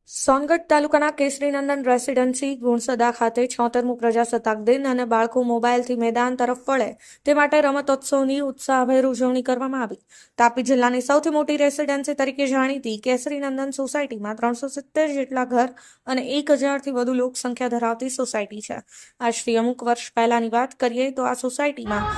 સોનગઢ તાલુકાના કેસરીનંદન રેસીડેન્સી ગુણસદા ખાતે 76મું પ્રજાસત્તાક દિન અને બાળકો મોબાઈલથી મેદાન તરફ વળે તે માટે રમતોત્સવની ઉત્સાહભેર ઉજવણી કરવામાં આવી. તાપી જિલ્લાની સૌથી મોટી રેસીડેન્સી તરીકે જાણીતી કેસરીનંદન સોસાયટીમાં 370 જેટલા ઘર અને 1000થી વધુ લોકસંખ્યા ધરાવતી સોસાયટી છે. આજથી અમુક વર્ષ પહેલાની વાત કરીએ તો આ સોસાયટીમાં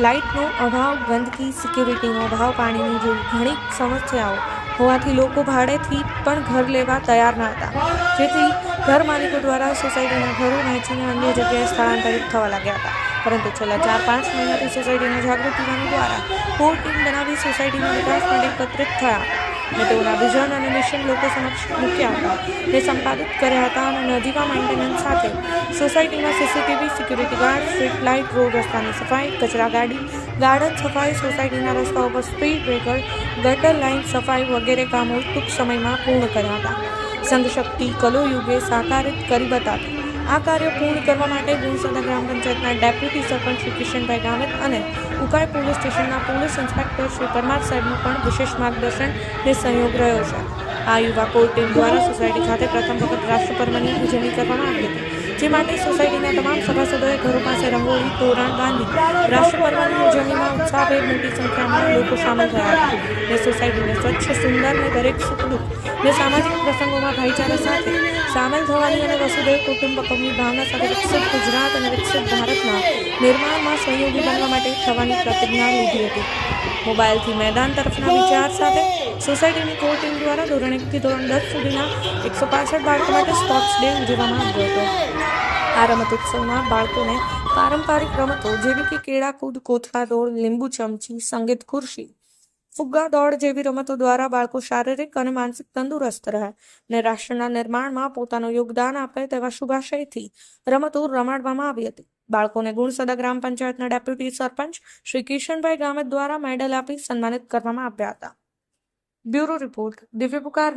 લાઇટનો અભાવ, ગંદકી, સિક્યુરિટીનો અભાવ, પાણીની જેવી ઘણી સમસ્યાઓ હોવાથી લોકો ભાડેથી પણ ઘર લેવા તૈયાર ન હતા, જેથી ઘર માલિકો દ્વારા સોસાયટીના ઘરો વહેંચીને અન્ય જગ્યાએ સ્થળાંતરિત થવા લાગ્યા હતા. પરંતુ છેલ્લા 4-5 મહિનાથી સોસાયટીના જાગૃત યુવાનો દ્વારા કોર ટીમ બનાવી સોસાયટીના વિકાસ માટે એકત્રિત થયા અને તેઓના વિઝન અને મિશન લોકો સમક્ષ મૂક્યા હતા. તે સંપાદિત કર્યા હતા અને નજીવા મેન્ટેનન્સ સાથે સોસાયટીમાં CCTV, security guard, street light, road રસ્તાની સફાઈ, કચરા ગાડી, ગાર્ડન સફાઈ, સોસાયટીના રસ્તાઓ પર સ્પીડ બ્રેકર, ગટર લાઇન સફાઈ વગેરે કામો ટૂંક સમયમાં પૂર્ણ કર્યા હતા. સંઘશક્તિ કલોયુગે સાકારિત કરી બતાવી. આ કાર્ય પૂર્ણ કરવા માટે ગુણસદા ગ્રામ પંચાયતના ડેપ્યુટી સરપંચ શ્રી કિશનભાઈ ગામિત અને ઉકાઈ પોલીસ સ્ટેશનના પોલીસ ઇન્સ્પેક્ટર શ્રી પરમાર સાહેબનું પણ વિશેષ માર્ગદર્શન અને સહયોગ રહ્યો છે. આ યુવા કોર ટીમ દ્વારા સોસાયટી ખાતે પ્રથમ વખત રાષ્ટ્રપર્વની ઉજવણી કરવામાં આવી હતી, જે માટે સોસાયટીના તમામ સભાસદોએ ઘરો પાસે રંગોળી, તોરણ બાંધી રાષ્ટ્રપર્વની ઉજવણીમાં ઉત્સાહભેર મોટી સંખ્યામાં લોકો સામેલ થયા હતા અને સોસાયટીને સ્વચ્છ, સુંદર અને દરેક સુખદુઃખ અને સામાજિક પ્રસંગોમાં ભાઈચારા સાથે સામેલ થવાની અને વસુધૈવ કુટુંબકમની ભાવના સાથે વિકસિત ગુજરાત અને વિકસિત ભારતના નિર્માણમાં સહયોગી બનવા માટે થવાની પ્રતિજ્ઞા લીધી હતી. મોબાઈલથી મેદાન તરફના વિચાર સાથે સોસાયટીની કોર ટીમ દ્વારા ધોરણ 1 થી ધોરણ 10 સુધીના 165 બાળકો માટે સ્પોર્ટ્સ ડે ઉજવવામાં આવ્યો હતો. આ રમતોત્સવમાં બાળકોને પારંપરિક રમતો જેવી કે કેળાકૂદ, કોથળા દોડ, લીંબુ ચમચી, સંગીત ખુરશી, ફુગ્ગા દોડ જેવી રમતો દ્વારા બાળકો શારીરિક અને માનસિક તંદુરસ્ત રહે અને રાષ્ટ્રના નિર્માણમાં પોતાનું યોગદાન આપે તેવા શુભાશયથી રમતો રમાડવામાં આવી હતી. બાળકોને ગુણસદા ગ્રામ પંચાયતના ડેપ્યુટી સરપંચ શ્રી કિશનભાઈ ગામિત દ્વારા મેડલ આપી સન્માનિત કરવામાં આવ્યા હતા. બ્યુરો રિપોર્ટ, દિવ્ય પુકાર.